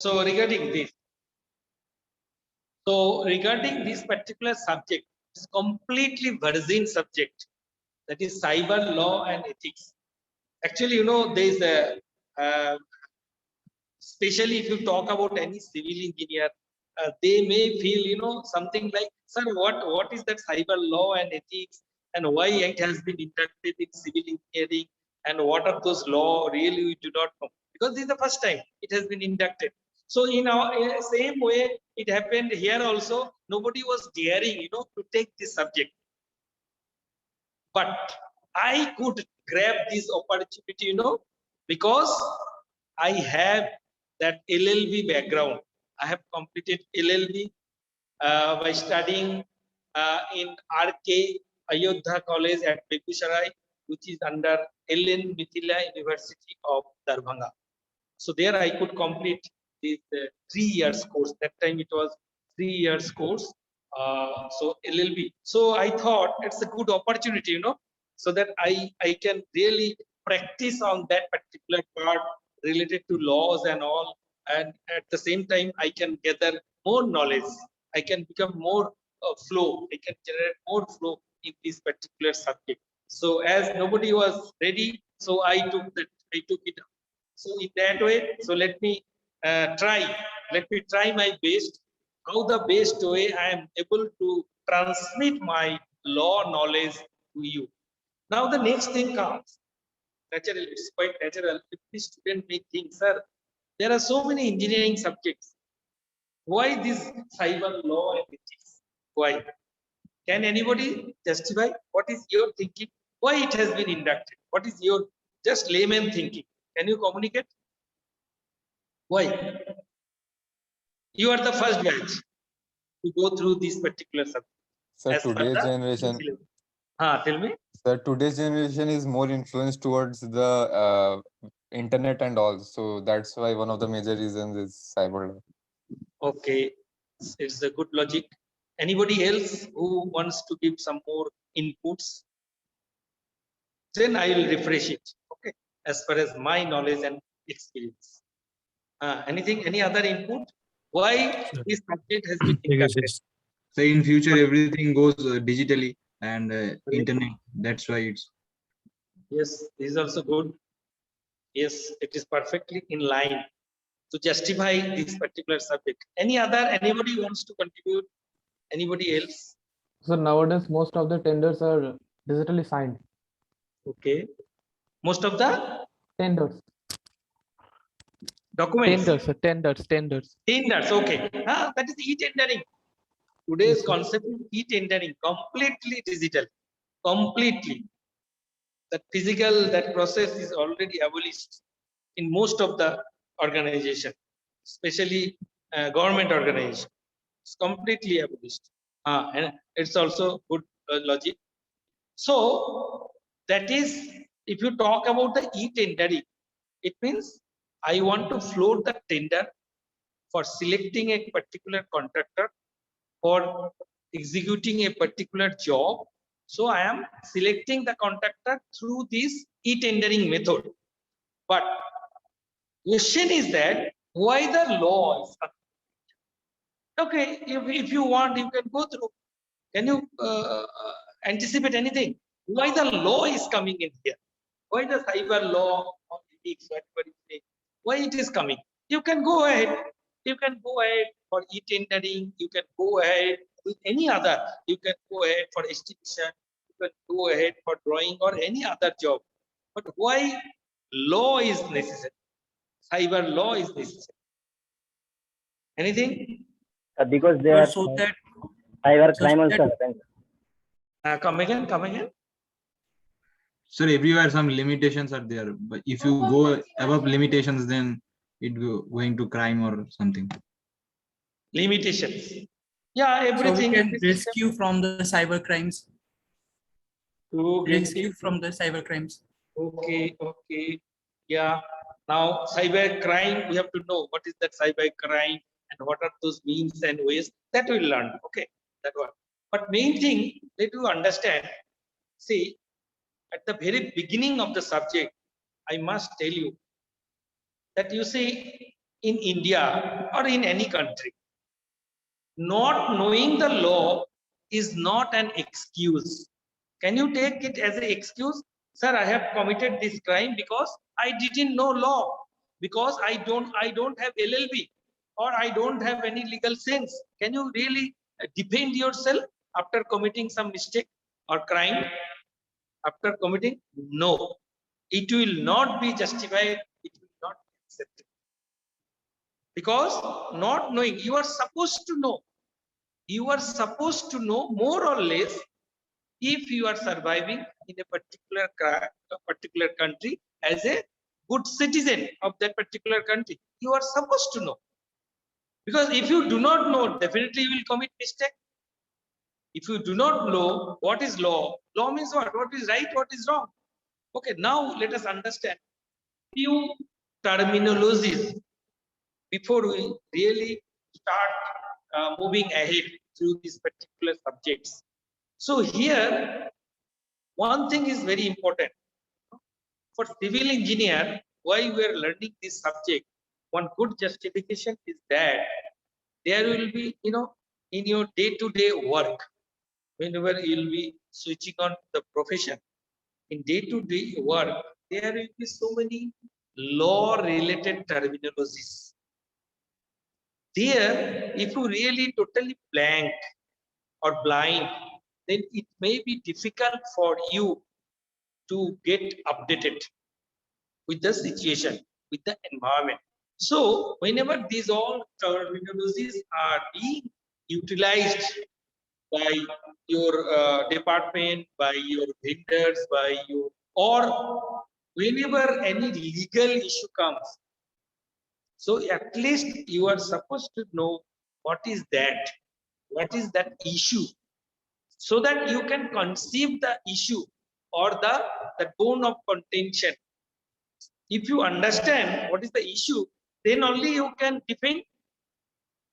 So regarding this particular subject, it's completely virgin subject. That is cyber law and ethics. Actually, you know, there is a especially if you talk about any civil engineer, they may feel, you know, something like, sir, what is that cyber law and ethics, and why it has been inducted in civil engineering, and what are those law? Really, we do not know, because this is the first time it has been inducted. So in our same way, it happened here also. Nobody was daring, you know, to take this subject, but I could grab this opportunity, you know, because I have that LLB background. I have completed LLB by studying in RK Ayodhya College at Begusarai, which is under LN Mithila University of Darbhanga. So there I could complete this 3 years course. That time it was 3 years course. So LLB. So I thought it's a good opportunity, you know, so that I can really practice on that particular part related to laws and all, and at the same time I can gather more knowledge. I can become more flow. I can generate more flow in this particular subject. So as nobody was ready, so I took it up. So in that way, so let me try my best. How the best way I am able to transmit my law knowledge to you. Now the next thing comes. Natural, it's quite natural. If the student may think, sir, there are so many engineering subjects. Why this cyber law and ethics? Why? Can anybody justify what is your thinking? Why it has been inducted? What is your just layman thinking? Can you communicate? Why? You are the first batch to go through this particular subject. Sir, today's generation. Tell me. Sir, today's generation is more influenced towards the internet and all. So that's why one of the major reasons is cyber law. Okay, it's a good logic. Anybody else who wants to give some more inputs? Then I will refresh it. Okay, as far as my knowledge and experience. Anything? Any other input? Why this subject has been inducted? So in future everything goes digitally and internet. That's why it's. Yes, this is also good. Yes, it is perfectly in line to justify this particular subject. Anybody wants to contribute? Anybody else? So nowadays most of the tenders are digitally signed. Okay, most of the Tenders. Documents. Tenders. Okay. That is e-tendering. Today's concept is e-tendering, completely digital, completely. That physical, that process is already abolished in most of the organization, especially government organization. It's completely abolished. And it's also good logic. So that is, if you talk about the e-tendering, it means I want to float the tender for selecting a particular contractor for executing a particular job. So I am selecting the contractor through this e-tendering method. But question is that why the law is coming? Okay, if you want, you can go through. Can you anticipate anything? Why the law is coming in here? Why the cyber law or ethics, whatever you say, why it is coming? You can go ahead. You can go ahead for e-tendering. You can go ahead with any other. You can go ahead for estimation. You can go ahead for drawing or any other job. But why law is necessary? Cyber law is necessary. Anything? Because they are so that cyber crime also happens. Come again. Sir, everywhere some limitations are there, but if you go above limitations, then it going to crime or something. Limitations. Yeah, everything. So we can rescue from the cyber crimes. Rescue from the cyber crimes. Okay. Yeah. Now, cyber crime, we have to know what is that cyber crime and what are those means and ways that we'll learn. Okay, that one. But main thing, let you understand, see, at the very beginning of the subject, I must tell you that you see, in India or in any country, not knowing the law is not an excuse. Can you take it as an excuse? Sir, I have committed this crime because I didn't know law, because I don't have LLB, or I don't have any legal sense. Can you really defend yourself after committing some mistake or crime? After committing? No. It will not be justified. It will not be accepted. Because not knowing, you are supposed to know. You are supposed to know more or less if you are surviving in a particular country as a good citizen of that particular country. You are supposed to know. Because if you do not know, definitely you will commit mistake. If you do not know what is law, law means what? What is right, what is wrong? Okay, now let us understand few terminologies before we really start moving ahead through these particular subjects. So here, one thing is very important. For civil engineer, why we are learning this subject, one good justification is that there will be, in your day-to-day work, whenever you'll be switching on the profession, in day-to-day work, there will be so many law-related terminologies. There, if you really totally blank or blind, then it may be difficult for you to get updated with the situation, with the environment. So, whenever these all terminologies are being utilized by your department, by your vendors, by your, or whenever any legal issue comes, so at least you are supposed to know what is that issue, so that you can conceive the issue or the tone of contention. If you understand what is the issue, then only you can defend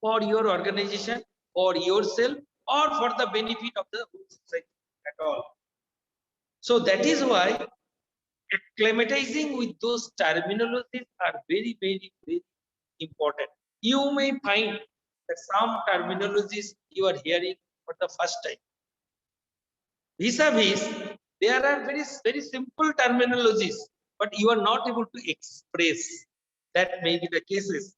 for your organization or yourself or for the benefit of the whole society at all. So that is why acclimatizing with those terminologies are very, very, very important. You may find that some terminologies you are hearing for the first time. Vis-a-vis, there are very, very simple terminologies, but you are not able to express. That may be the cases.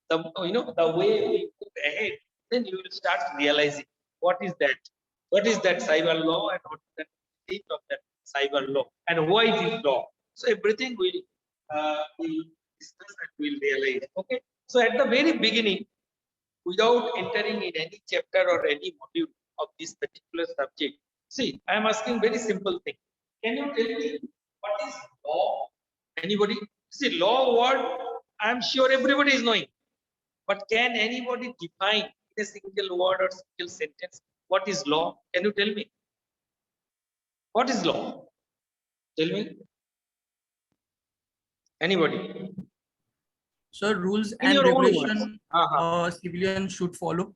The way we move ahead, then you will start realizing what is that cyber law, and what is that state of that cyber law, and why it is law. So everything we'll discuss and we'll realize. Okay. So at the very beginning, without entering in any chapter or any module of this particular subject, see, I am asking very simple thing. Can you tell me what is law? Anybody? See, law word, I am sure everybody is knowing. But can anybody define in a single word or single sentence what is law? Can you tell me? What is law? Tell me. Anybody? So rules In and your own words. regulation civilians should follow.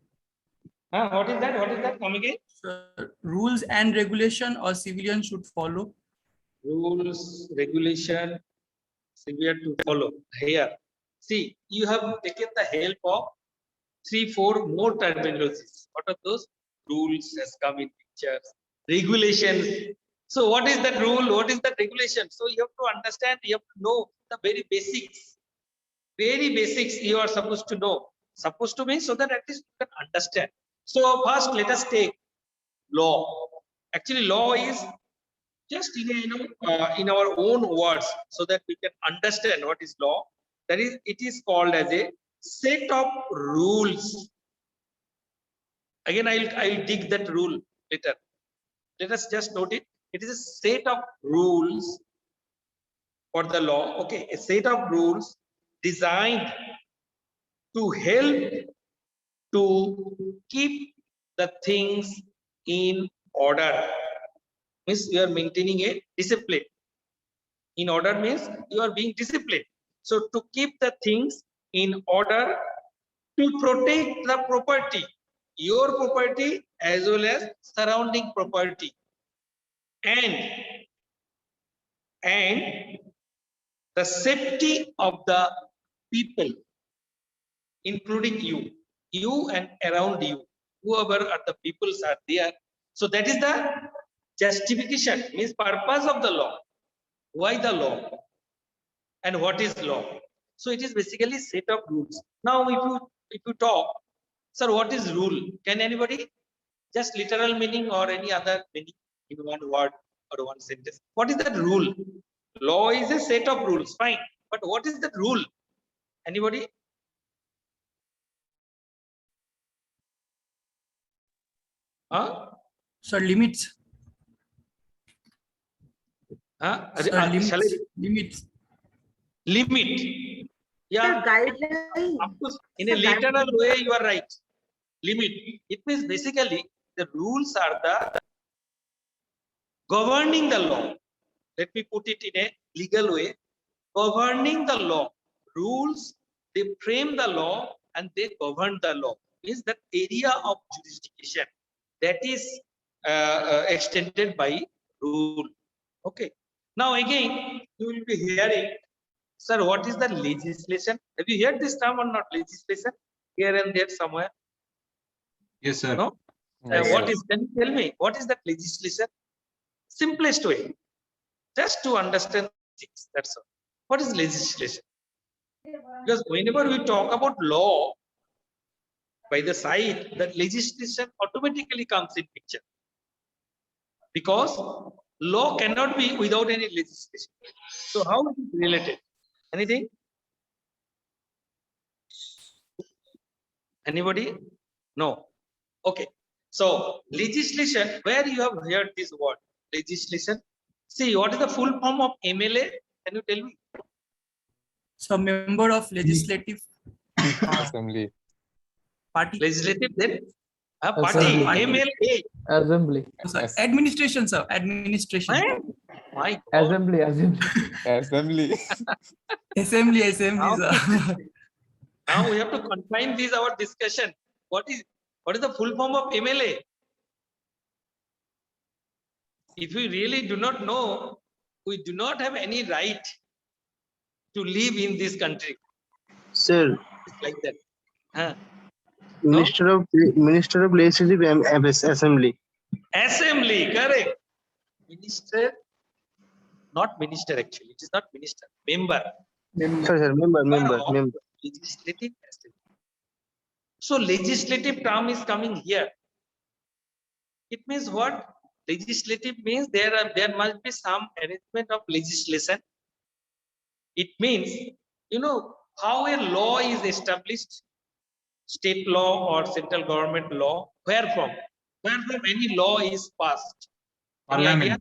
What is that? What is that? Come again. So rules and regulation or civilians should follow. Rules, regulation, severe to follow. Here, see, you have taken the help of 3-4 more terminologies. What are those? Rules has come in pictures. Regulations. So what is that rule? What is that regulation? So you have to understand, you have to know the very basics. Very basics you are supposed to know. Supposed to mean so that at least you can understand. So first let us take law. Actually, law is just in our own words, so that we can understand what is law. That is, it is called as a set of rules. Again, I'll dig that rule later. Let us just note it. It is a set of rules for the law. Okay, a set of rules designed to help to keep the things in order. Means you are maintaining a discipline. In order means you are being disciplined. So to keep the things in order, to protect the property, your property as well as surrounding property, and the safety of the people. including you and around you, whoever are the peoples are there. So that is the justification, means purpose of the law. Why the law? And what is law? So it is basically set of rules. Now, if you talk, sir, what is rule? Can anybody just literal meaning or any other meaning in one word or one sentence? What is that rule? Law is a set of rules, fine. But what is that rule? Anybody? Huh? Sir, limits. Huh? Sir, Shall I? limits. Limit. Yeah. Guideline. Of course, in a literal way, you are right. Limit. It means basically the rules are the governing the law. Let me put it in a legal way. Governing the law. Rules, they frame the law and they govern the law. Means that area of jurisdiction that is extended by rule. Okay. Now again, you will be hearing, sir, what is the legislation? Have you heard this term or not? Legislation here and there somewhere. Yes, sir. No. Yes, What sir. is? Can you tell me what is that legislation? Simplest way, just to understand things. That's all. What is legislation? Because whenever we talk about law, by the side, that legislation automatically comes in picture. Because law cannot be without any legislation. So how it is related? Anything? Anybody? No. Okay. So legislation, where you have heard this word, legislation. See, what is the full form of MLA? Can you tell me? So member of legislative Assembly. party. Legislative, then party, Assembly. MLA. Assembly. Sir, Yes. administration, sir. Administration. My God. Assembly. Assembly. Assembly, Now, sir. now we have to confine this our discussion. What is the full form of MLA? If we really do not know, we do not have any right to live in this country. Sir, It's like that. Huh? Minister of Legislative Assembly. Assembly, correct. Minister, not minister actually. It is not minister. Member. Sorry, sir. Member. of Legislative Assembly. So legislative term is coming here. It means what? Legislative means there must be some arrangement of legislation. It means, you know, how a law is established, state law or central government law, where from any law is passed. Any idea?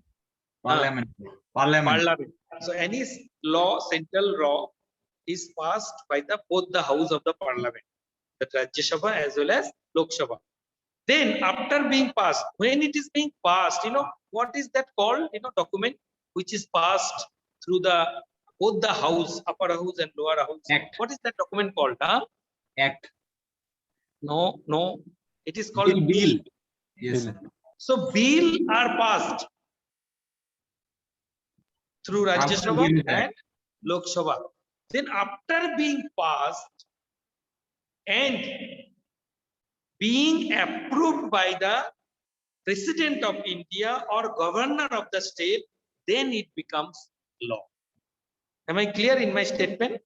Parliament. Parliament. Parliament. So any law, central law, is passed by both the house of the parliament, the Rajya Sabha as well as Lok Sabha. Then after being passed, when it is being passed, you know, what is that called? You know, document which is passed through both the house, upper house and lower house. Act. What is that document called? Huh? Act. No. It is called Bill. bill. Yes, sir. So bill are passed through Rajya After Sabha Bill and Lok Sabha. Then after being passed and being approved by the President of India or Governor of the state, then it becomes law. Am I clear in my statement?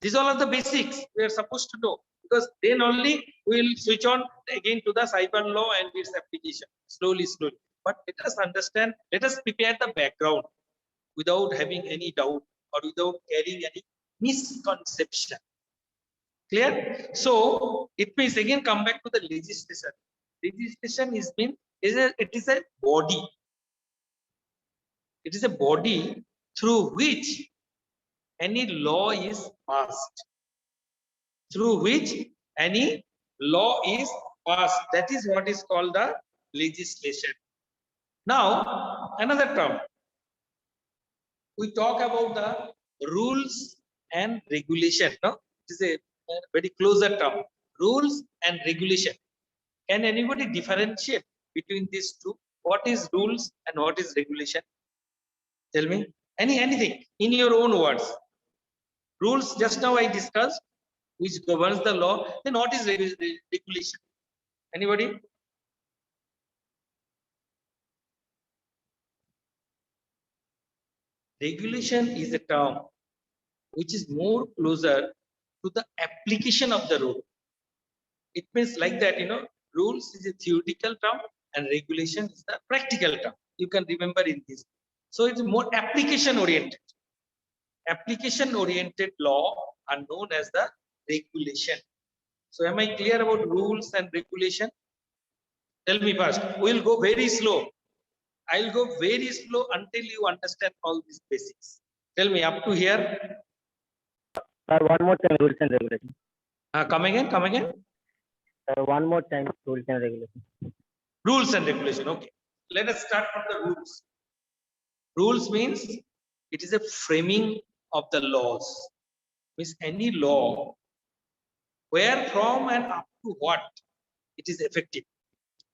These all are the basics we are supposed to know, because then only we will switch on again to the cyber law and its application slowly. But let us understand, let us prepare the background without having any doubt or without carrying any misconception. Clear? So it means, again, come back to the legislation. Legislation it is a body. It is a body through which any law is passed. Through which any law is passed. That is what is called the legislation. Now, another term. We talk about the rules and regulation. No? It is a very closer term. Rules and regulation. Can anybody differentiate between these two? What is rules and what is regulation? Tell me. Anything in your own words. Rules, just now I discussed. which governs the law, then what is regulation? Anybody? Regulation is a term which is more closer to the application of the rule. It means like that, rules is a theoretical term and regulation is the practical term. You can remember in this. So it's more application oriented. Application oriented law are known as the regulation. So am I clear about rules and regulation? Tell me first. We'll go very slow. I'll go very slow until you understand all these basics. Tell me up to here. Sir, one more time, rules and regulations. Come again, come again. Sir, one more time, rules and regulations. Rules and regulation. Okay. Let us start from the rules. Rules means it is a framing of the laws. Means any law where from and up to what it is effective.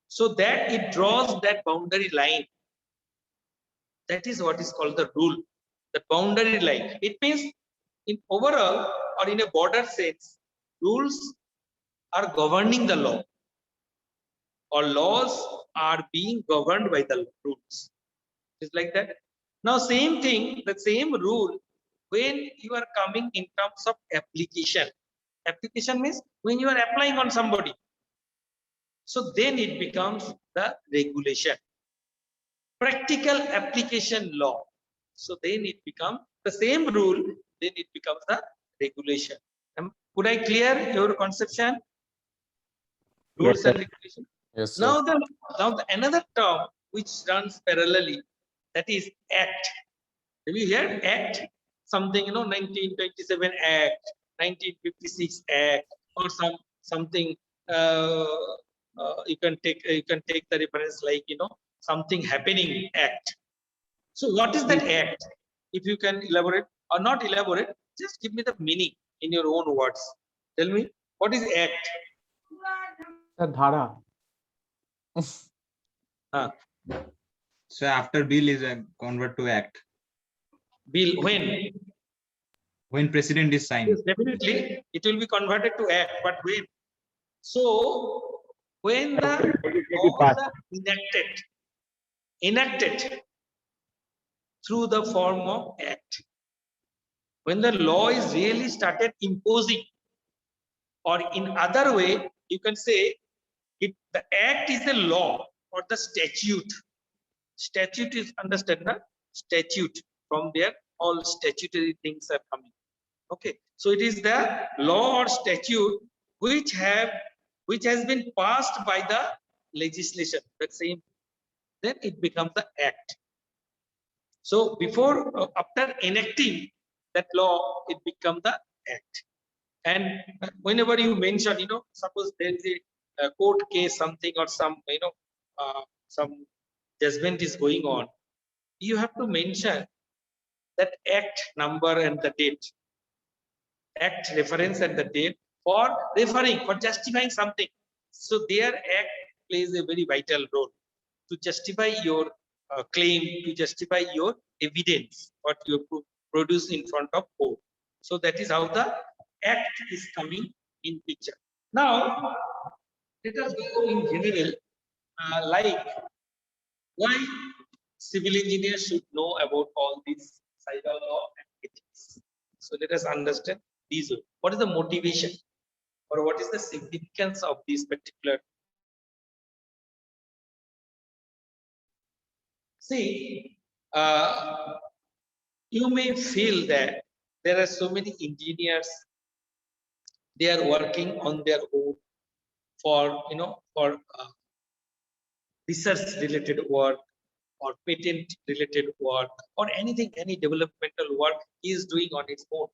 So that it draws that boundary line. That is what is called the rule. The boundary line. It means in overall or in a broader sense, rules are governing the law, or laws are being governed by the rules. It's like that. Now, same thing, the same rule, when you are coming in terms of application. Application means when you are applying on somebody. So then it becomes the regulation. Practical application law. So then it becomes the same rule, then it becomes the regulation. Could I clear your conception? Rules Yes, sir. and regulation. Yes, sir. Now the another term which runs parallelly, that is act. Have you heard act? Something, 1927 act, 1956 act, or something. You can take the reference like something happening act. So what is that act? If you can elaborate or not elaborate, just give me the meaning in your own words. Tell me what is act? Sir, dhara. So after bill is a convert to act. Bill when President is signed. yes, definitely it will be converted to act, but when? So when the laws are enacted through the form of act, when the law is really started imposing, or in other way you can say the act is the law or the statute. Statute is understand the statute, from there all statutory things are coming. Okay, so it is the law or statute which has been passed by the legislation. That same, then it becomes the act. So before after enacting that law, it becomes the act. And whenever you mention, suppose there is a court case, something or some judgment is going on, you have to mention that act number and the date, act reference and the date for referring, for justifying something. So their act plays a very vital role to justify your claim, to justify your evidence, what you produce in front of court. So that is how the act is coming in picture. Now, let us go in general, like why civil engineers should know about all these cyber law and ethics. So let us understand these. What is the motivation, or what is the significance of these particular? See, you may feel that there are so many engineers, they are working on their own for research related work or patent related work or anything, any developmental work he is doing on its own.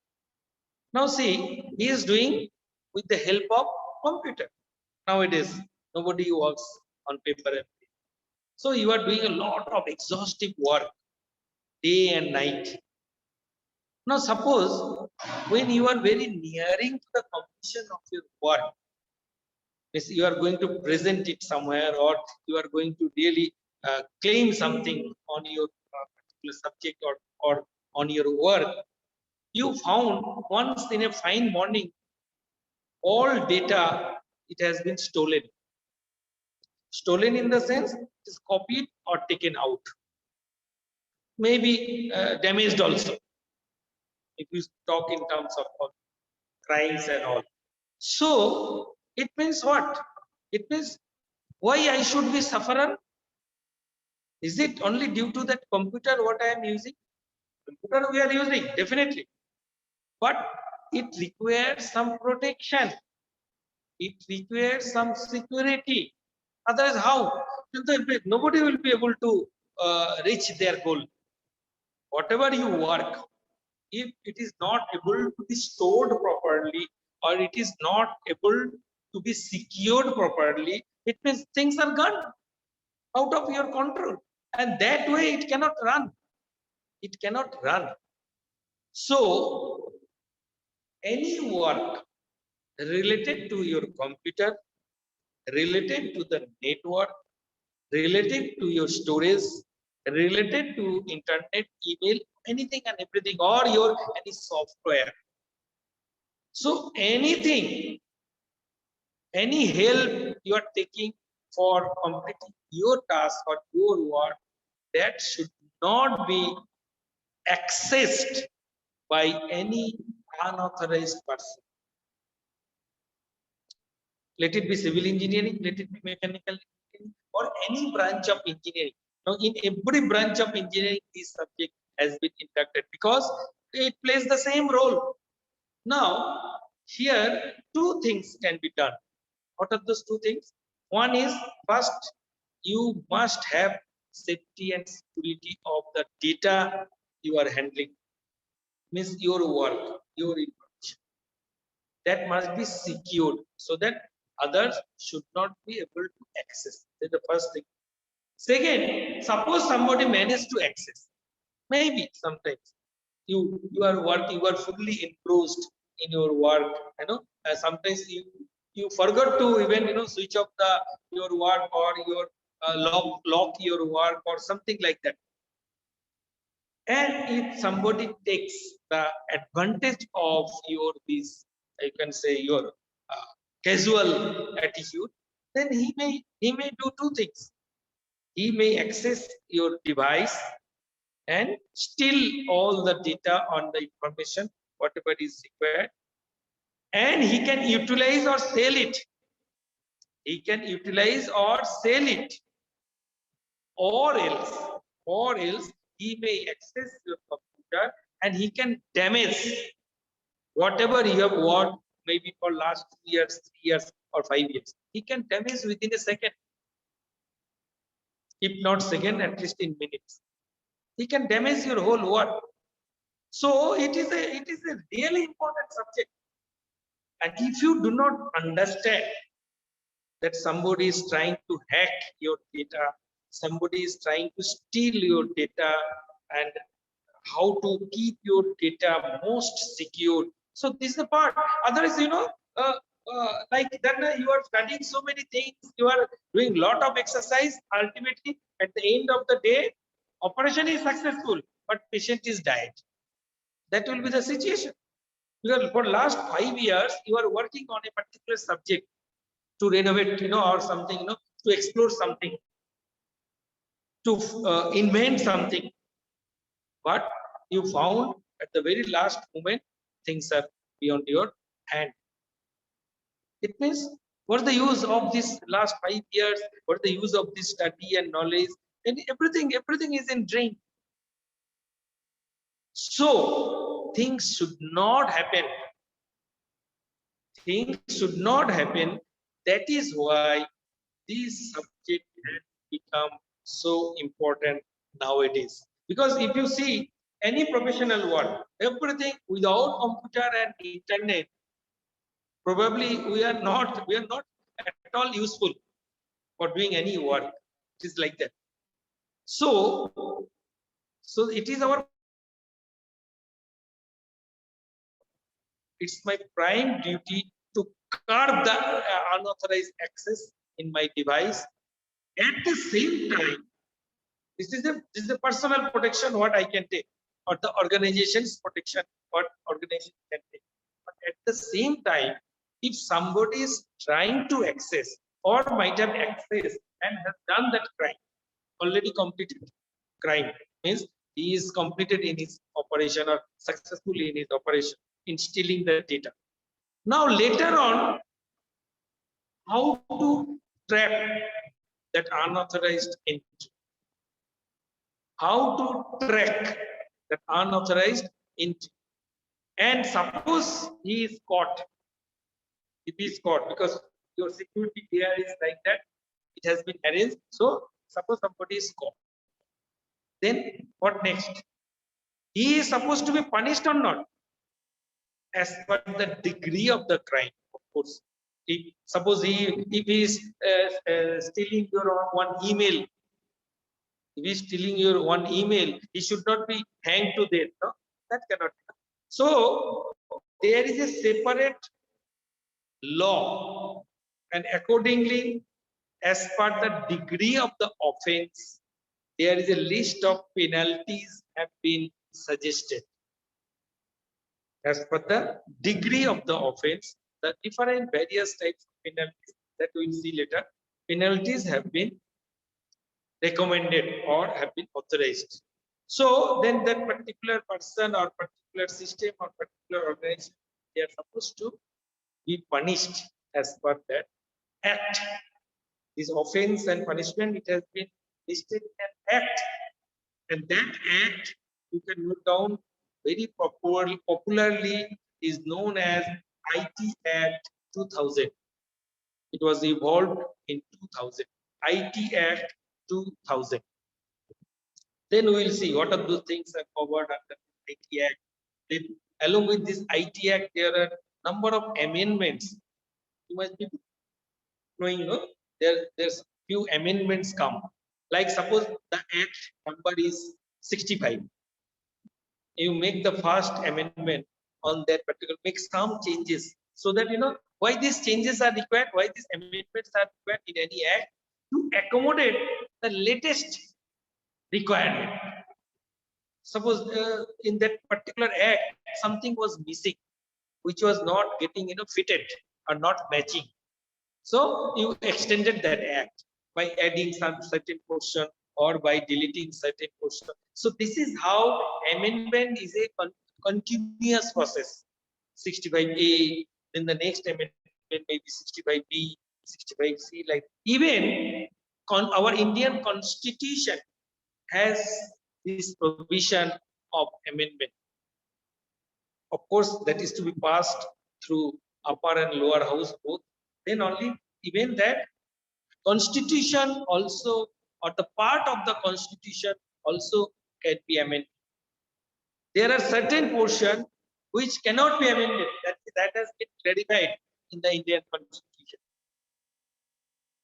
Now see, he is doing with the help of computer. Nowadays, nobody works on paper and pen. So you are doing a lot of exhaustive work day and night. Now suppose when you are very nearing to the completion of your work, you are going to present it somewhere, or you are going to really claim something on your particular subject or on your work, you found once in a fine morning all data, it has been stolen. Stolen in the sense it is copied or taken out. Maybe damaged also. If you talk in terms of crimes and all. So it means what? It means why I should be sufferer? Is it only due to that computer what I am using? Computer we are using, definitely. But it requires some protection. It requires some security. Otherwise, how? Nobody will be able to reach their goal. Whatever you work, if it is not able to be stored properly or it is not able to be secured properly, it means things are gone out of your control. And that way it cannot run. It cannot run. So, any work related to your computer, related to the network, related to your storage, related to internet, email, anything and everything, or your any software. So anything, any help you are taking for completing your task or your work, that should not be accessed by any unauthorized person. Let it be civil engineering, let it be mechanical engineering, or any branch of engineering. Now, in every branch of engineering, this subject has been inducted because it plays the same role. Now, here two things can be done. What are those two things? One is, first, you must have safety and security of the data you are handling. Means your work, your information. That must be secured so that others should not be able to access. That's the first thing. Second, suppose somebody managed to access. Maybe sometimes you are working, you are fully engrossed in your work. Sometimes you forgot to even switch off your work or your lock your work or something like that. And if somebody takes the advantage of your this, you can say your casual attitude, then he may do two things. He may access your device and steal all the data on the information, whatever is required, and he can utilize or sell it. He can utilize or sell it, or else he may access your computer and he can damage whatever you have worked maybe for last 2 years, 3 years, or 5 years. He can damage within a second, if not second, at least in minutes. He can damage your whole work. So it is a really important subject. And if you do not understand that somebody is trying to hack your data, somebody is trying to steal your data, and how to keep your data most secure. So this is the part. Otherwise, like then you are studying so many things, you are doing lot of exercise. Ultimately, at the end of the day, operation is successful, but patient is died. That will be the situation. Because for last 5 years, you are working on a particular subject to renovate, or something, to explore something, to invent something. But you found at the very last moment, things are beyond your hand. It means, what's the use of this last 5 years? What's the use of this study and knowledge? And everything is in drain. So things should not happen. Things should not happen. That is why this subject has become so important nowadays. Because if you see any professional work, everything without computer and internet, probably we are not at all useful for doing any work. It is like that. So it is it's my prime duty to curb the unauthorized access in my device. At the same time, this is a personal protection what I can take, or the organization's protection what organization can take. But at the same time, if somebody is trying to access or might have accessed and has done that crime, already completed crime, means he is completed in his operation or successfully in his operation in stealing the data. Now later on, how to track that unauthorized entry? How to track that unauthorized entry? And suppose he is caught, if he is caught, because your security here is like that, it has been arranged. So suppose somebody is caught, then what next? He is supposed to be punished or not? As per the degree of the crime, of course. Suppose if he is stealing your one email, if he is stealing your one email, he should not be hanged to death. No, that cannot be. So there is a separate law, and accordingly, as per the degree of the offense, there is a list of penalties have been suggested. As per the degree of the offense, the different various types of penalties that we will see later, penalties have been recommended or have been authorized. So then that particular person or particular system or particular organization, they are supposed to be punished as per that act. This offense and punishment, it has been listed in an act, and that act you can note down very popularly is known as IT Act 2000. It was evolved in 2000. IT Act 2000. Then we will see what are those things are covered under IT Act. Then along with this IT Act, there are number of amendments. You must be knowing, no? There's few amendments come. Like suppose the act number is 65. You make the first amendment on that particular, make some changes so that you know why these changes are required, why these amendments are required in any act to accommodate the latest requirement. Suppose in that particular act something was missing, which was not getting fitted or not matching. So you extended that act by adding some certain portion or by deleting certain portion. So this is how amendment is a continuous process. 65A, then the next amendment may be 65B, 65C. Like even our Indian Constitution has this provision of amendment. Of course, that is to be passed through upper and lower house both. Then only even that constitution also, or the part of the constitution also can be amended. There are certain portions which cannot be amended. That has been clarified in the Indian Constitution.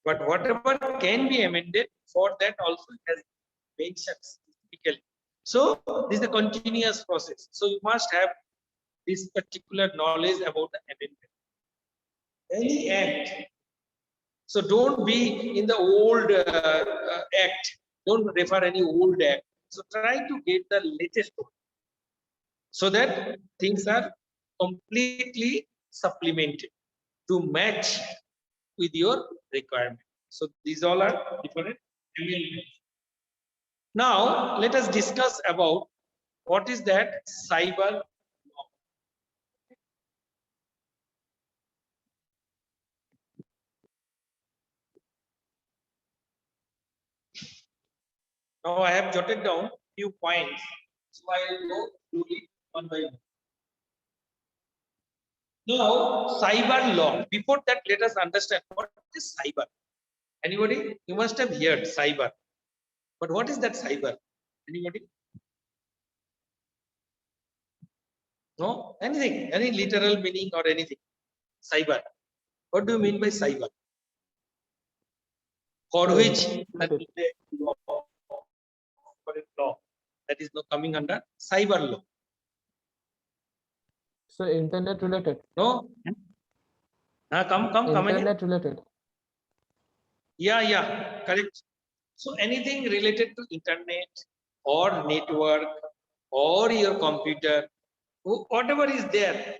But whatever can be amended, for that also has mentioned specifically. So this is a continuous process. So you must have this particular knowledge about the amendment. Any act. So don't be in the old act. Don't refer any old act. So try to get the latest one, so that things are completely supplemented to match with your requirement. So these all are different amendments. Now let us discuss about what is that cyber law. Now I have jotted down few points, so I will go through it one by one. Now, cyber law. Before that, let us understand what is cyber. Anybody? You must have heard cyber. But what is that cyber? Anybody? No? Anything? Any literal meaning or anything? Cyber. What do you mean by cyber? For which law that is not coming under cyber law. So internet related. No? Come in. Internet related. Yeah, correct. So anything related to internet or network or your computer, whatever is there,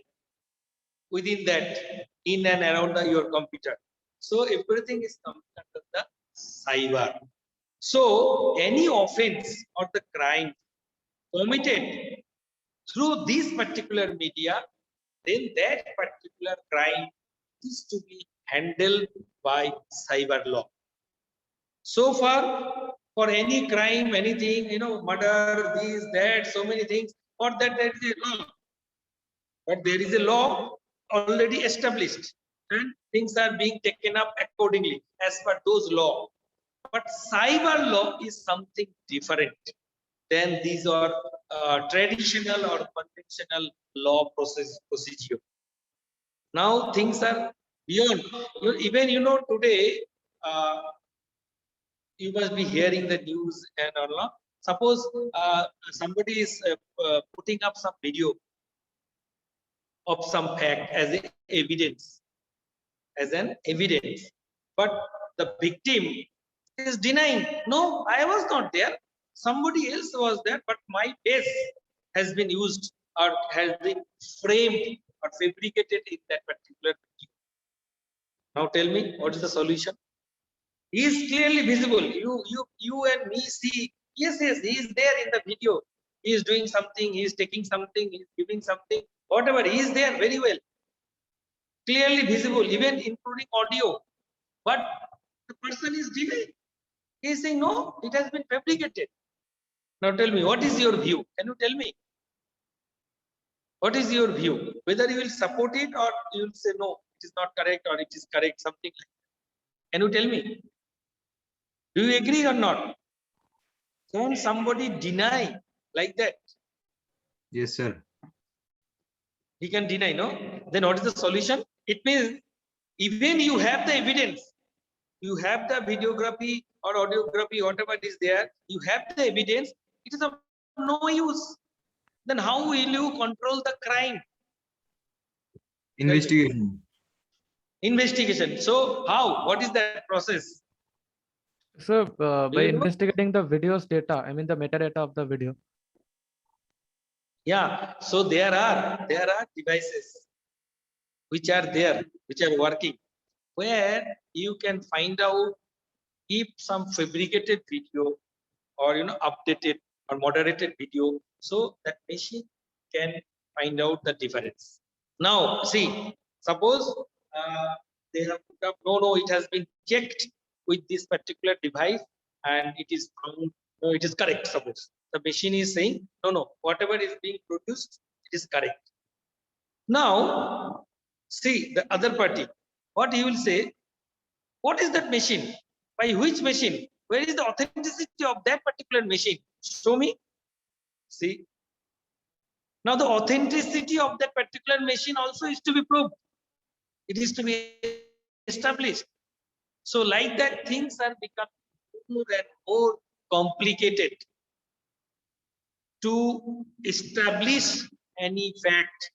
within that, in and around your computer. So everything is coming under the cyber. So any offense or the crime committed through this particular media, then that particular crime is to be handled by cyber law. So far, for any crime, anything, murder, this, that, so many things, for that there is a law. But there is a law already established, and things are being taken up accordingly as per those law. But cyber law is something different than these are traditional or conventional law procedure. Now things are beyond. Even today, uh, you must be hearing the news and all. No? Suppose somebody is putting up some video of some fact as evidence, as an evidence, but the victim is denying, no, I was not there, somebody else was there, but my face has been used or has been framed or fabricated in that particular video. Now tell me, what is the solution? He is clearly visible. You and me see. Yes, he is there in the video. He is doing something. He is taking something. He is giving something. Whatever, he is there very well, clearly visible, even including audio. But the person is denying. He is saying, no, it has been fabricated. Now tell me, what is your view? Can you tell me? What is your view? Whether you will support it or you will say, no, it is not correct or it is correct, something like that. Can you tell me? Do you agree or not? Can somebody deny like that? Yes, sir. He can deny, no? Then what is the solution? It means even you have the evidence, you have the videography or audiography, whatever is there, you have the evidence, it is of no use. Then how will you control the crime? Investigation. Investigation. So how? What is that process? So by you know? investigating the video's data, I mean the metadata of the video. Yeah. So there are devices which are there, which are working, where you can find out if some fabricated video or updated or moderated video, so that machine can find out the difference. Now see, suppose they have put up, no, it has been checked with this particular device and it is found, no, it is correct. Suppose the machine is saying, no, whatever is being produced, it is correct. Now see the other party, what he will say, what is that machine? By which machine? Where is the authenticity of that particular machine? Show me. See. Now the authenticity of that particular machine also is to be proved. It is to be established. So like that, things are becoming more and more complicated to establish any fact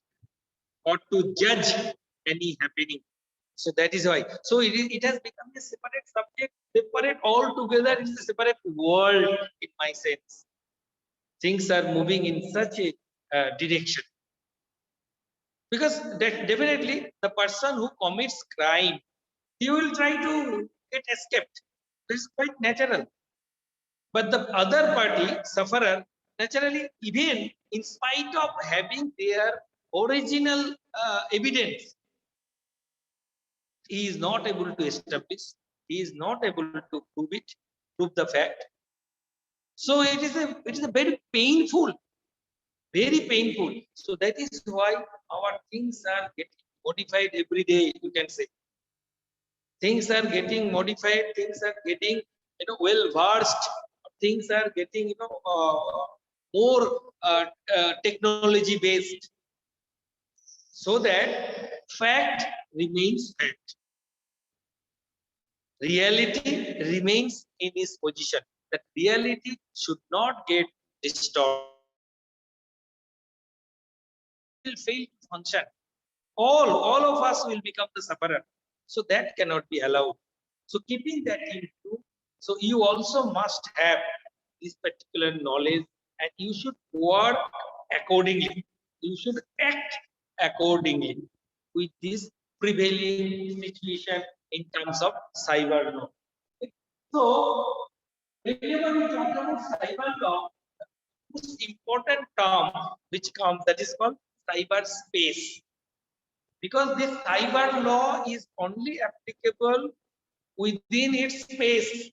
or to judge any happening. So that is why. So it has become a separate subject, separate altogether. It is a separate world in my sense. Things are moving in such a direction. Because definitely the person who commits crime, he will try to get escaped. This is quite natural. But the other party, sufferer, naturally, even in spite of having their original evidence, he is not able to establish, he is not able to prove the fact. So it is a very painful. So that is why our things are getting modified every day, you can say. Things are getting modified, things are getting well versed, things are getting more technology based, so that fact remains fact. Reality remains in its position. That reality should not get distorted. Will fail to function. All of us will become the sufferer. So that cannot be allowed. So keeping that in view, so you also must have this particular knowledge and you should work accordingly. You should act accordingly. with this prevailing situation in terms of cyber law. So, whenever we talk about cyber law, the most important term which comes, that is called cyberspace. Because this cyber law is only applicable within its space.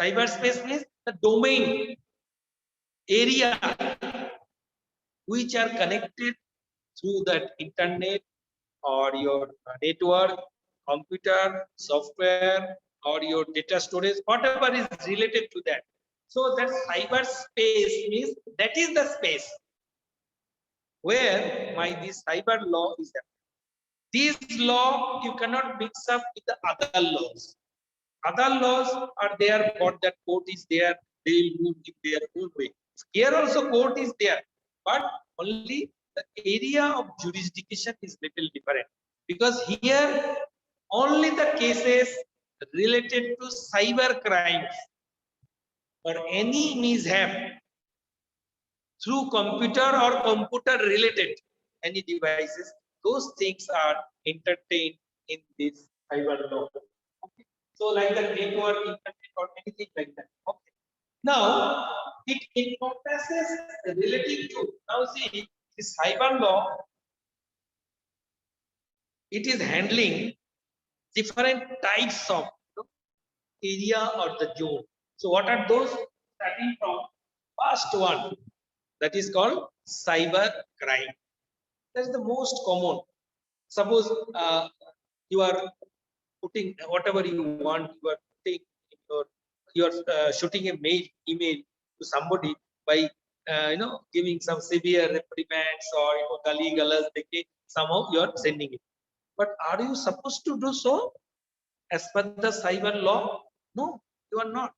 Cyberspace means the domain area which are connected through that internet or your network, computer, software, or your data storage, whatever is related to that. So that cyberspace means that is the space where this cyber law is happening. This law you cannot mix up with the other laws. Other laws are there, but that court is there, they will move in their own way. Here also court is there, but only the area of jurisdiction is little different. Because here only the cases related to cyber crimes or any mishap through computer or computer related any devices, those things are entertained in this cyber law. Okay. So like the network, internet, or anything like that. Okay. Now it encompasses relating to, now see, this cyber law, it is handling different types of area or the zone. So what are those? Starting from first one, that is called cyber crime. That is the most common. Suppose you are putting whatever you want, you are putting you are shooting a email to somebody by giving some severe reprimands or gali galas, somehow you are sending it. But are you supposed to do so as per the cyber law? No, you are not.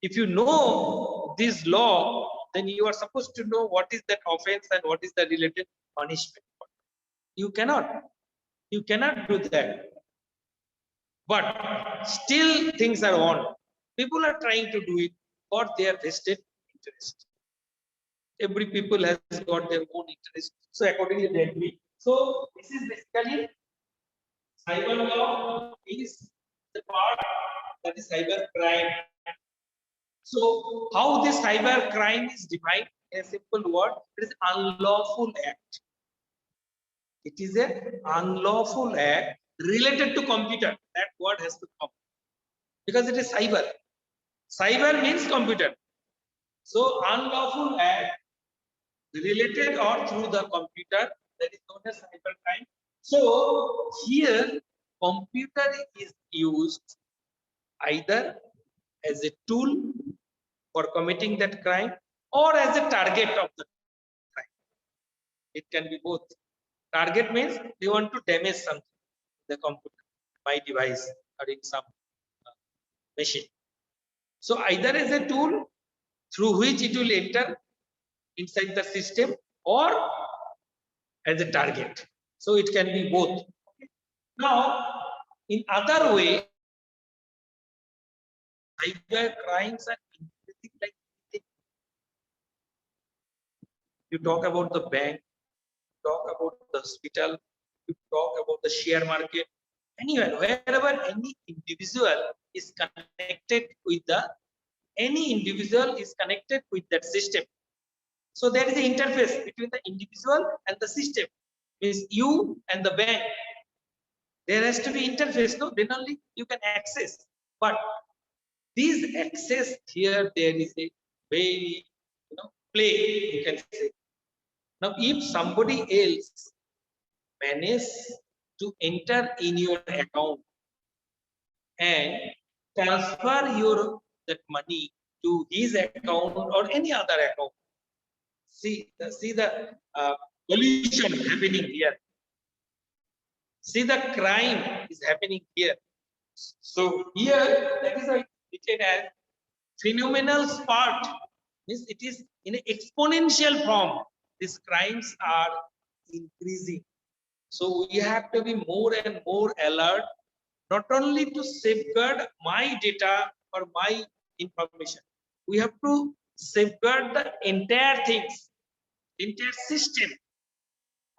If you know this law, then you are supposed to know what is that offense and what is the related punishment. You cannot do that. But still things are on. People are trying to do it for their vested interest. Every people has got their own interest. So accordingly they agree. So this is basically cyber law is the part that is cyber crime. So how this cyber crime is defined in a simple word, it is unlawful act. It is an unlawful act related to computer. That word has to come because it is cyber. Cyber means computer. So unlawful act related or through the computer, that is known as cyber crime. So here computer is used either as a tool for committing that crime or as a target of the crime. It can be both. Target means they want to damage something, the computer, my device, or in some machine. So either as a tool through which it will enter inside the system or as a target. So it can be both. Now, in other way, cyber crimes are increasing like anything. You talk about the bank, talk about the hospital, you talk about the share market, anywhere, wherever any individual is connected with that system. So there is an interface between the individual and the system. Means you and the bank. There has to be interface, no? Then only you can access. But this access here, there is a very play, you can say. Now, if somebody else manages to enter in your account and transfer that money to his account or any other account, see the pollution happening here. See the crime is happening here. So here that is written as phenomenal part. Means it is in an exponential form. These crimes are increasing. So we have to be more and more alert, not only to safeguard my data or my information. We have to safeguard the entire things, entire system.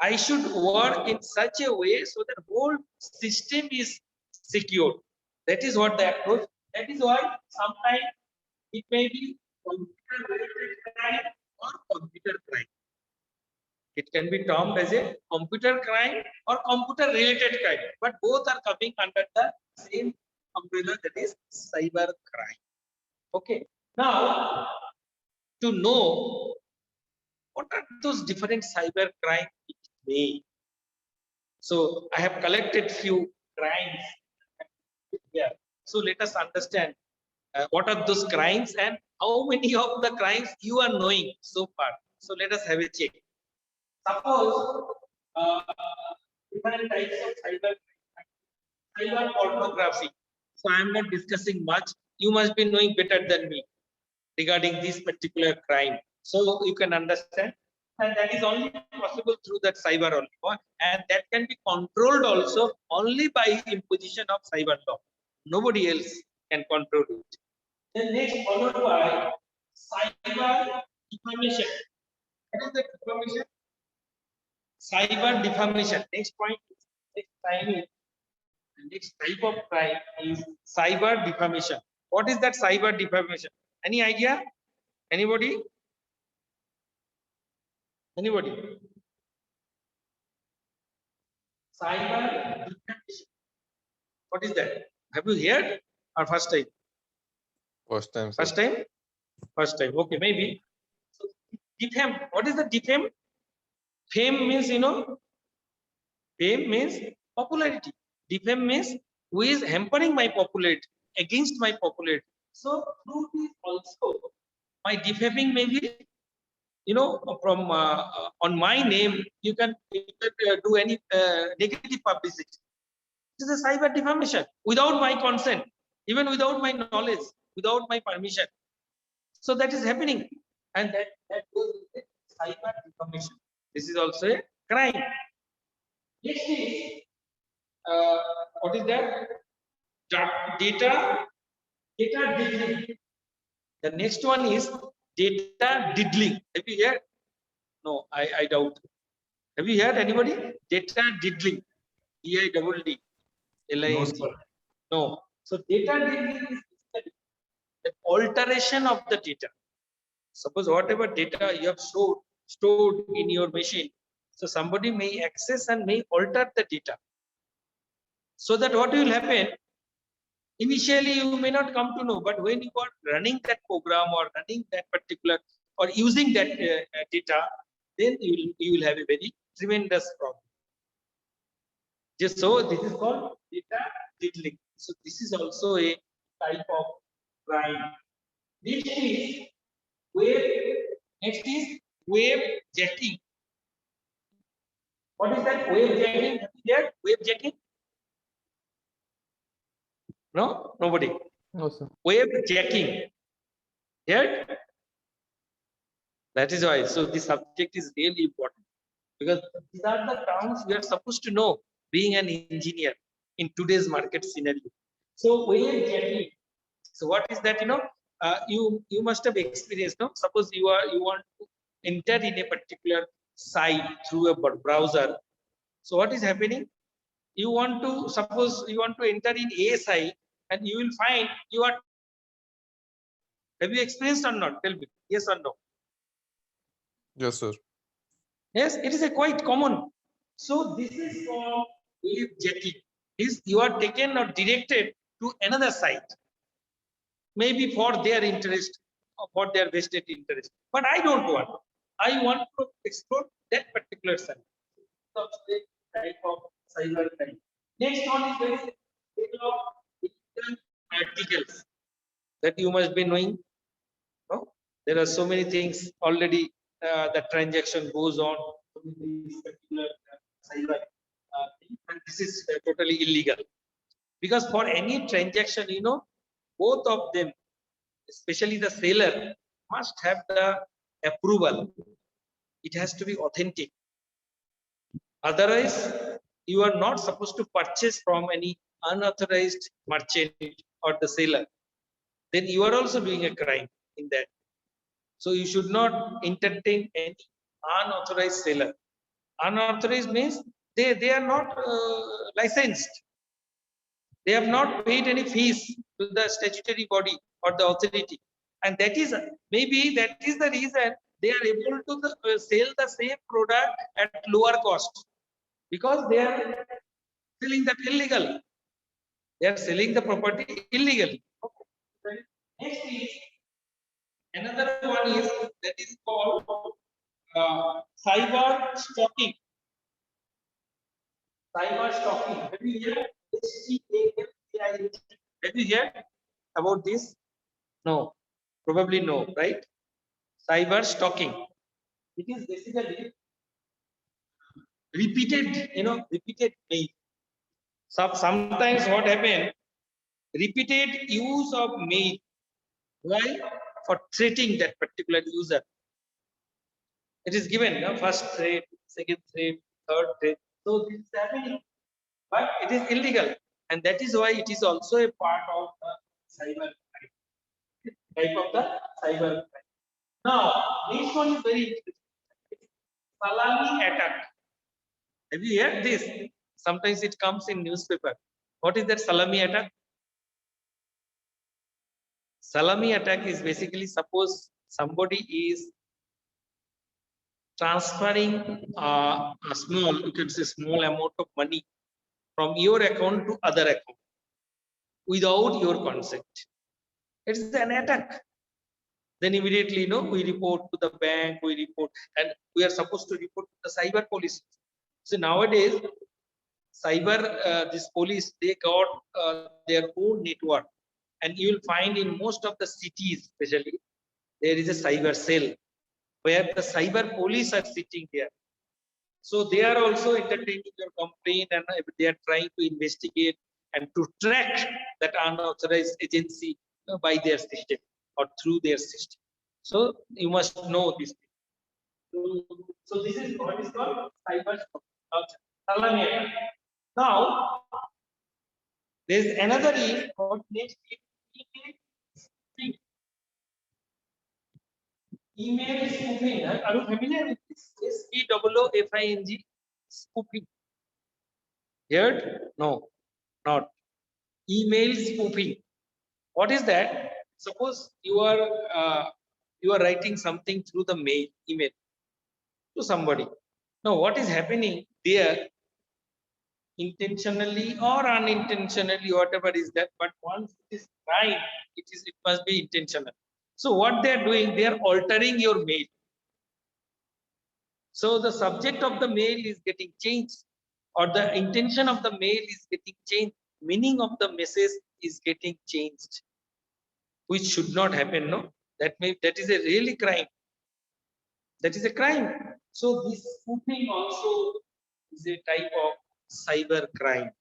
I should work in such a way so that whole system is secure. That is what the approach. That is why sometimes it may be computer-related crime or computer crime. It can be termed as a computer crime or computer-related crime, but both are coming under the same umbrella, that is cyber crime. Okay. Now, to know what are those different cyber crime it may. So I have collected few crimes here. So let us understand what are those crimes and how many of the crimes you are knowing so far. So let us have a check. Suppose different types of cyber pornography. So I am not discussing much. You must be knowing better than me regarding this particular crime. So you can understand, and that is only possible through that cyber only, and that can be controlled also only by imposition of cyber law. Nobody else can control it. Then next followed by cyber defamation. What is the defamation? Cyber defamation. Next point. Next type of crime is cyber defamation. What is that cyber defamation? Any idea? Anybody? Anybody? Cyber defamation. What is that? Have you heard or first time? First time, sir. First time? First time. Okay, maybe. So, defame. What is the defame? Fame means, fame means popularity. Defame means who is hampering my popularity, against my popularity. So through this also, my defaming may be, from on my name, you can do any negative publicity. This is a cyber defamation without my consent, even without my knowledge, without my permission. So that is happening, and that goes with cyber defamation. This is also a crime. Next is what is that? Data diddling. The next one is data diddling. Have you heard? No, I doubt. Have you heard anybody? Data diddling. D-I-double-D. L-I-N-G. sir. No. So data diddling is the alteration of the data. Suppose whatever data you have stored in your machine, so somebody may access and may alter the data. So that what will happen? Initially, you may not come to know, but when you are running that program or running that particular or using that data, then you will have a very tremendous problem. Just so this is called data diddling. So this is also a type of crime. Next is web jacking. What is that web jacking? Web jacking? No, nobody. No, sir. Web jacking. Here, that is why. So this subject is really important because these are the terms we are supposed to know, being an engineer in today's market scenario. So web jacking. So what is that? You must have experienced. No, suppose you want to enter in a particular site through a browser. So what is happening? Suppose you want to enter in a site, and you will find you are. Have you experienced or not? Tell me, yes or no? Yes, sir. Yes, it is a quite common. So this is called web jacking. Is you are taken or directed to another site, maybe for their interest or for their vested interest. But I don't want. I want to explore that particular site. So type of cyber crime. Next one is digital articles that you must be knowing. No? There are so many things already. The transaction goes on with this particular cyber thing, and this is totally illegal. Because for any transaction, both of them, especially the seller, must have the approval. It has to be authentic. Otherwise, you are not supposed to purchase from any unauthorized merchant or the seller. Then you are also doing a crime in that. So you should not entertain any unauthorized seller. Unauthorized means they are not licensed. They have not paid any fees to the statutory body or the authority, and that is maybe that is the reason they are able to sell the same product at lower cost, because they are selling that illegal. They are selling the property illegally. Okay. Next is another one is that is called cyber stalking. Cyber stalking. Have you heard? STALKING. Have you heard about this? No, probably no, right? Cyber stalking. It is basically repeated, repeated mail. Sometimes what happen? Repeated use of mail. Why? For threatening that particular user. It is given, first threat, second threat, third threat. So this is happening, but it is illegal, and that is why it is also a part of the cyber crime. Type of the cyber crime. Now, this one is very interesting. Salami attack. Have you heard this? Sometimes it comes in newspaper. What is that salami attack? Salami attack is basically, suppose somebody is transferring a small, you can say small amount of money from your account to other account without your consent. It's an attack. Then immediately, we report to the bank, we report, and we are supposed to report to the cyber police. So nowadays, this police, they got their own network, and you will find in most of the cities, especially, there is a cyber cell where the cyber police are sitting there. So they are also entertaining your complaint, and they are trying to investigate and to track that unauthorized agency by their system or through their system. So you must know this. So this is what is called cyber stalking. Now there is another is what next is email spoofing. Are you familiar with this? SPOOFING, spoofing. Heard? No, not. Email spoofing. What is that? Suppose you are writing something through the email to somebody. Now, what is happening there? Intentionally or unintentionally, whatever is that, but once it is crime, it must be intentional. So what they are doing, they are altering your mail. So the subject of the mail is getting changed, or the intention of the mail is getting changed. Meaning of the message is getting changed, which should not happen. No, that is a really crime. That is a crime. So this spoofing also is a type of cyber crime.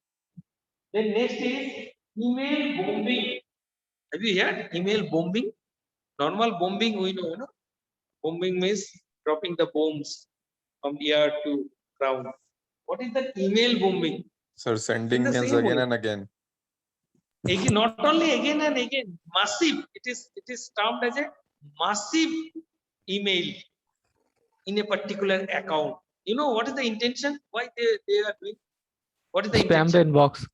Then next is email bombing. Have you heard email bombing? Normal bombing we know, Bombing means dropping the bombs from the air to ground. What is the email bombing? Sir, sending the mails same again way. and again. Again, not only again and again, massive. It is termed as a massive email in a particular account. You know what is the intention? Why they are doing? What is the Spam the intention? inbox.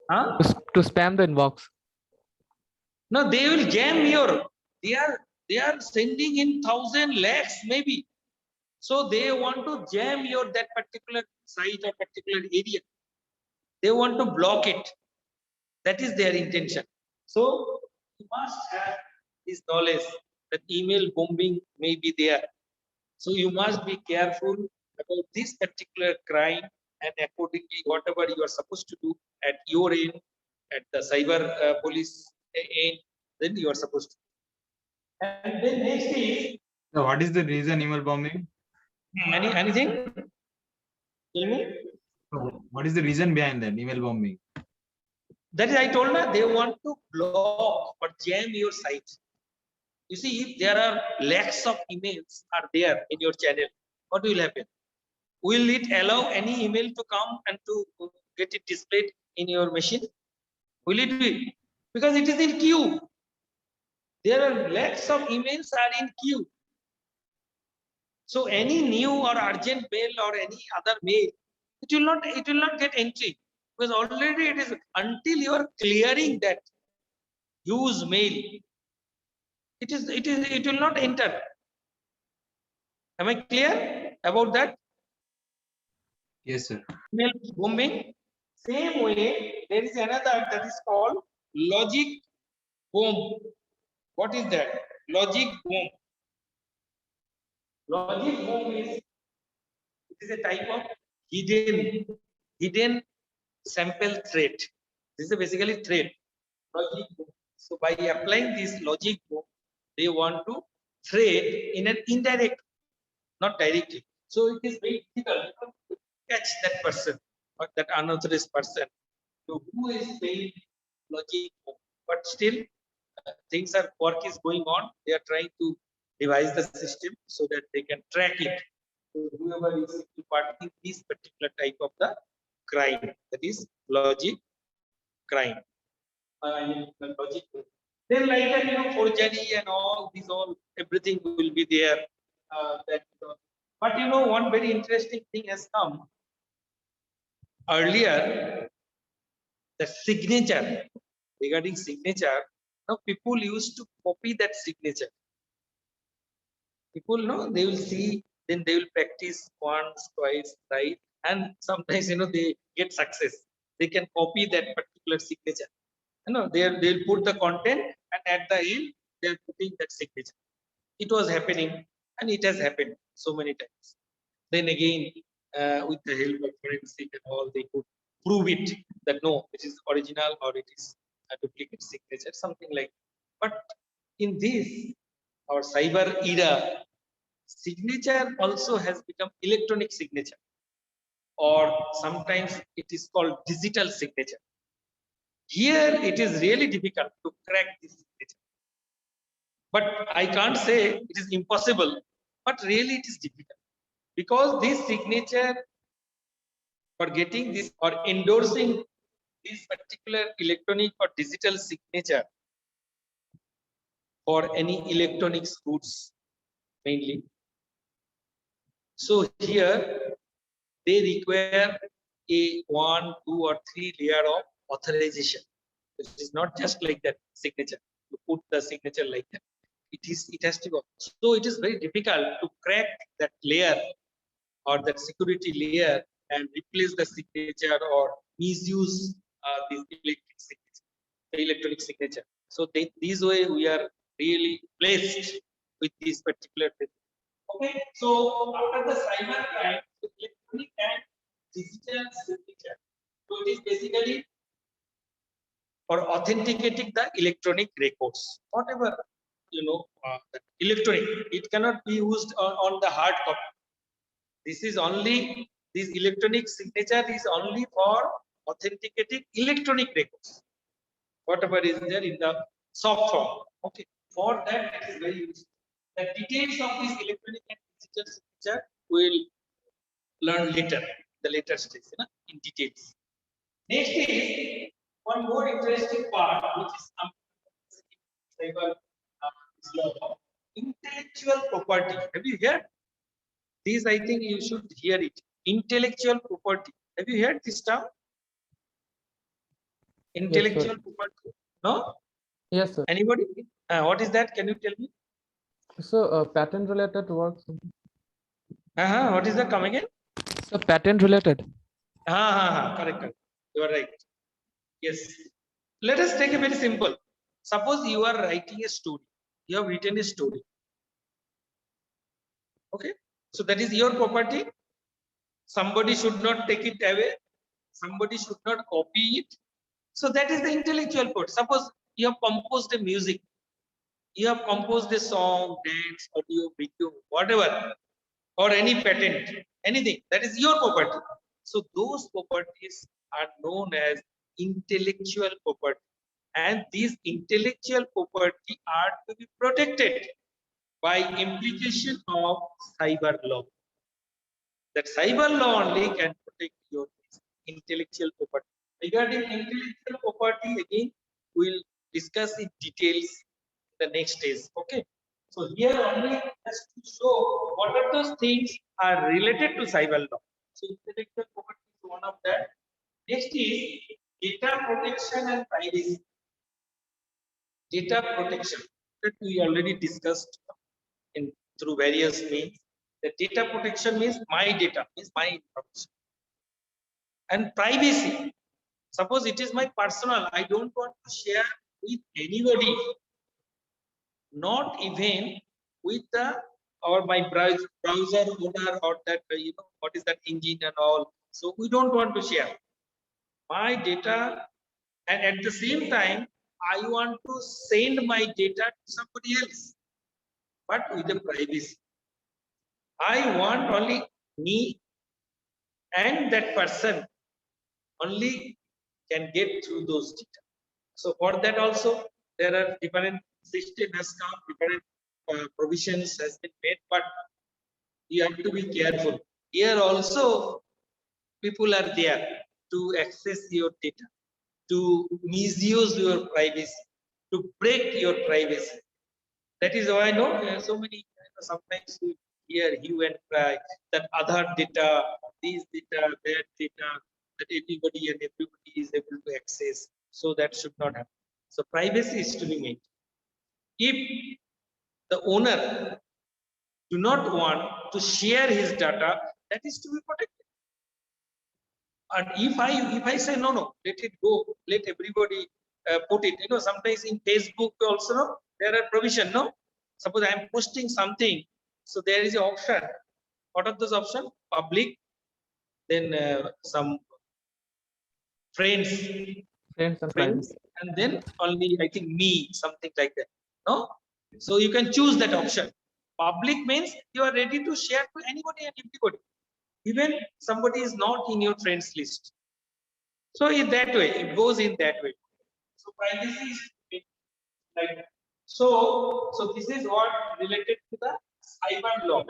Huh? To spam the inbox. No, they will jam your. They are sending in 1,000 lakhs maybe. So they want to jam your that particular site or particular area. They want to block it. That is their intention. So you must have this knowledge that email bombing may be there. So you must be careful about this particular crime, and accordingly, whatever you are supposed to do at your end, at the cyber police end, then you are supposed to. And then next is So what is the reason email bombing? anything? Tell me. So what is the reason behind that email bombing? That is, I told her, they want to block or jam your site. You see, if there are lakhs of emails are there in your channel, what will happen? Will it allow any email to come and to get it displayed in your machine? Will it be? Because it is in queue. There are lakhs of emails are in queue. So any new or urgent mail or any other mail, it will not get entry, because already it is, until you are clearing that use mail, it will not enter. Am I clear about that? Yes, sir. Mail bombing. Same way, there is another that is called logic bomb. What is that? Logic bomb. Logic bomb is, it is a type of hidden sample threat. This is basically threat. Logic bomb. So by applying this logic bomb, they want to threat in an indirect, not directly. So it is very difficult to catch that person or that unauthorized person. So who is paying logic bomb? But still, things are, work is going on. They are trying to devise the system so that they can track it. So whoever is part in this particular type of the crime, that is logic crime. Logic. Then later, forgery and all these, all everything will be there. But one very interesting thing has come earlier. The signature, regarding signature, now people used to copy that signature. People know, they will see, then they will practice once, twice, right, and sometimes they get success. They can copy that particular signature. They'll put the content, and at the end they're putting that signature. It was happening, and it has happened so many times. Then again, with the help of forensic and all, they could prove it that no, it is original or it is a duplicate signature, something like. But in this, our cyber era, signature also has become electronic signature, or sometimes it is called digital signature. Here it is really difficult to crack this signature. But I can't say it is impossible, but really it is difficult, because this signature, for getting this or endorsing this particular electronic or digital signature for any electronics goods mainly. So here they require a 1, 2, or 3 layer of authorization. It is not just like that signature. You put the signature like that. It has to go. So it is very difficult to crack that layer or that security layer and replace the signature or misuse this electronic signature. So this way we are really blessed with this particular thing. Okay, so after the cyber crime, so electronic and digital signature. So it is basically for authenticating the electronic records, whatever electronic. It cannot be used on the hard copy. This is only, this electronic signature is only for authenticating electronic records, whatever is there in the soft form. Okay, for that it is very useful. The details of this electronic and digital signature will learn later, the later stage, in details. Next is one more interesting part, which is cyber law, intellectual property. Have you heard? This, I think you should hear it. Intellectual property. Have you heard this term? Intellectual property. No? Yes, sir. Anybody? What is that? Can you tell me? So, patent related works. What is that? Come again? So, patent related. Correct. You are right. Yes. Let us take a very simple. Suppose you are writing a story. You have written a story. Okay. So that is your property. Somebody should not take it away. Somebody should not copy it. So that is the intellectual property. Suppose you have composed a music. You have composed a song, dance, audio, video, whatever, or any patent, anything, that is your property. So those properties are known as intellectual property, and these intellectual property are to be protected by implication of cyber law. That cyber law only can protect your intellectual property. Regarding intellectual property, again we'll discuss in details in the next stage. Okay, So here only just to show what are those things are related to cyber law. So intellectual property is one of that. Next is data protection and privacy. Data protection that we already discussed in through various means. The data protection means my data, means my information. And privacy. Suppose it is my personal, I don't want to share with anybody, not even with the or my browser owner or that what is that engine and all. So we don't want to share my data, and at the same time I want to send my data to somebody else, but with the privacy. I want only me and that person only can get through those data. So for that also there are different system has come, different provisions has been made, but you have to be careful. Here also people are there to access your data, to misuse your privacy, to break your privacy. That is why I know so many sometimes we hear hue and cry that other data, these data, that data, that anybody and everybody is able to access. So that should not happen. So privacy is to be maintained. If the owner do not want to share his data, that is to be protected. And if I say no, let it go, let everybody put it. Sometimes in Facebook also there are provision. No, suppose I am posting something, so there is an option. What are those options? Public, then some friends, Friends and privacy. and then only I think me, something like that. No, so you can choose that option. Public means you are ready to share to anybody and everybody, even somebody is not in your friends list. So in that way, it goes in that way. So privacy is like that. So this is what related to the cyber law.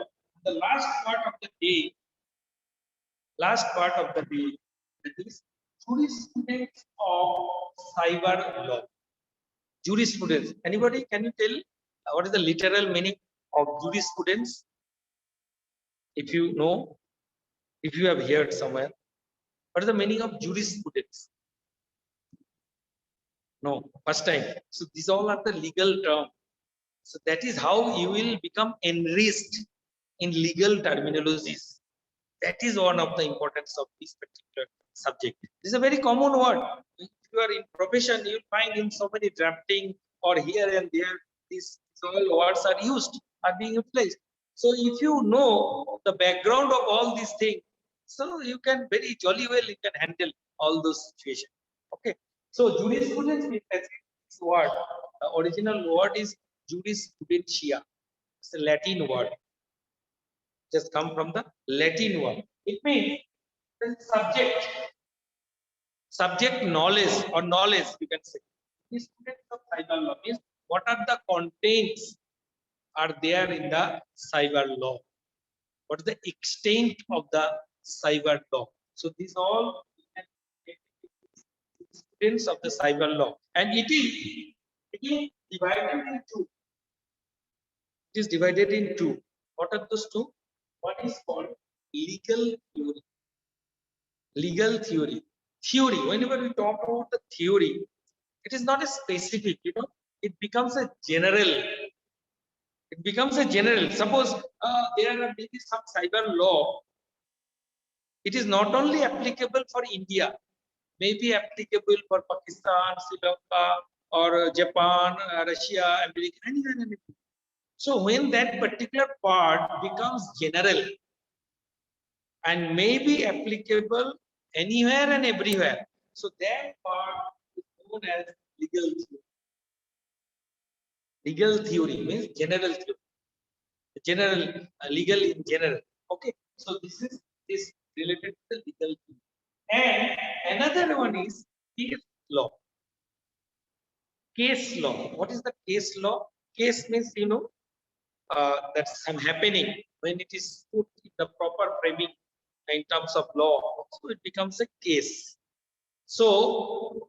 The last part of the day, that is jurisprudence of cyber law. Jurisprudence. Anybody, can you tell what is the literal meaning of jurisprudence? If you know, if you have heard somewhere, what is the meaning of jurisprudence? No, first time. So these all are the legal terms. So that is how you will become enriched in legal terminologies. That is one of the importance of this particular subject. This is a very common word. If you are in profession, you will find in so many drafting or here and there, these all words are used, are being utilized. So if you know the background of all these things, so you can very jolly well you can handle all those situations. Okay. So jurisprudence means this word. The original word is jurisprudentia. It's a Latin word. Just come from the Latin word. It means the subject knowledge or knowledge, you can say. The students of cyber law means what are the contents are there in the cyber law? What is the extent of the cyber law? So these all students of the cyber law, and it is divided in two. It is divided in two. What are those two? One is called legal theory. Legal theory. Theory. Whenever we talk about the theory, it is not a specific. It becomes a general. It becomes a general. Suppose there are maybe some cyber law. It is not only applicable for India, may be applicable for Pakistan, Sri Lanka, or Japan, Russia, America, anywhere. So when that particular part becomes general and may be applicable anywhere and everywhere, so that part is known as legal theory. Legal theory means general theory. General, legal in general. Okay, so this is related to the legal theory. And another one is case law. Case law. What is the case law? Case means that's some happening when it is put in the proper framing in terms of law, so it becomes a case. So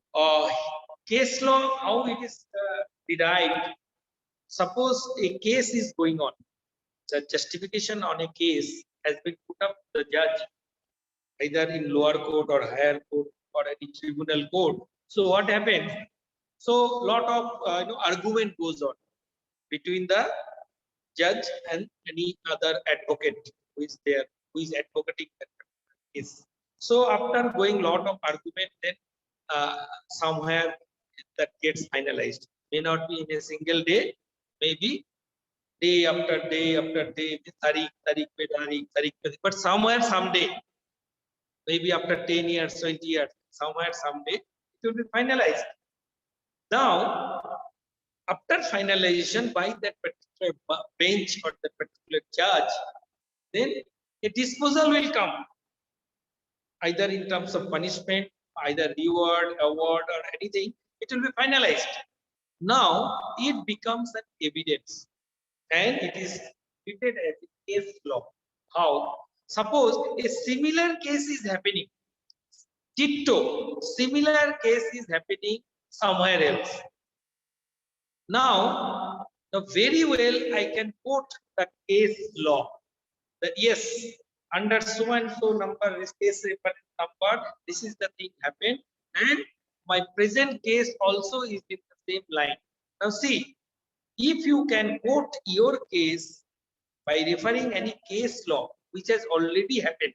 case law, how it is derived. suppose a case is going on, the justification on a case has been put up to the judge, either in lower court or higher court or any tribunal court. So what happens? So lot of argument goes on between the judge and any other advocate who is there, who is advocating that case. So after going lot of argument, then somewhere that gets finalized. May not be in a single day, maybe day after day after day, but somewhere someday, maybe after 10 years, 20 years, somewhere someday it will be finalized. Now, after finalization by that particular bench or that particular judge, then a disposal will come, either in terms of punishment, either reward, award, or anything. It will be finalized. Now it becomes an evidence, and it is treated as a case law. How? Suppose a similar case is happening, ditto similar case is happening somewhere else. Now, very well I can quote the case law that yes, under so and so number, this case reference number, this is the thing happened, and my present case also is in the same line. Now see, if you can quote your case by referring any case law which has already happened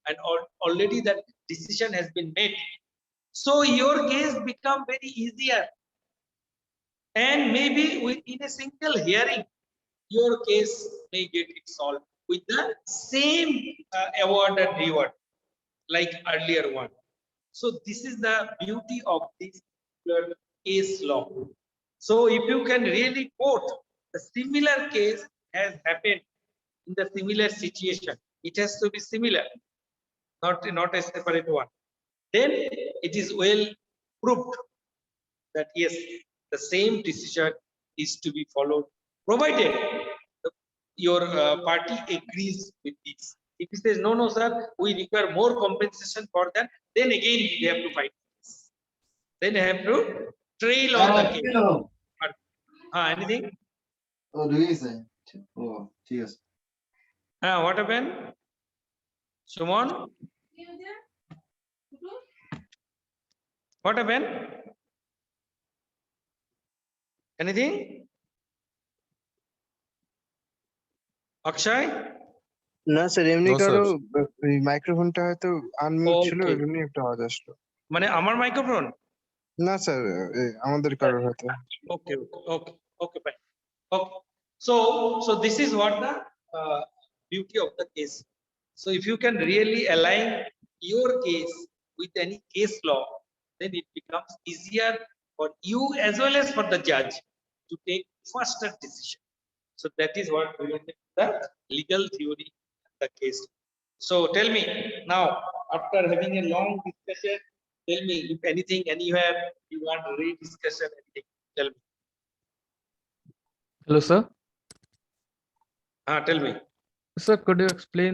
and already that decision has been made, so your case become very easier, and maybe in a single hearing your case may get it solved with the same award and reward like earlier one. So this is the beauty of this case law. So if you can really quote the similar case has happened in the similar situation, it has to be similar, not a separate one, then it is well proved that yes, the same decision is to be followed, provided your party agrees with this. If he says no, sir, we require more compensation for that, then again we have to fight. Then I have to trail on the case. Anything? Oh, do you say? Oh, cheers. What happened? Sumon? What happened? Anything? Akshay? না sir এমনি No, sir. কারো মাইক্রোফোনটা হয়তো unmute ছিল, Okay. এমনি একটা আওয়াজ আসলো। মানে আমার মাইক্রোফোন? না স্যার, আমাদের কারোর হয়তো। Okay, fine. Okay. So this is what the beauty of the case. So if you can really align your case with any case law, then it becomes easier for you as well as for the judge to take faster decision. So that is what related to the legal theory of the case. So tell me now, after having a long discussion, tell me if anything, anywhere you want to re-discussion, anything, tell me. Hello, sir. Tell me. Sir, could you explain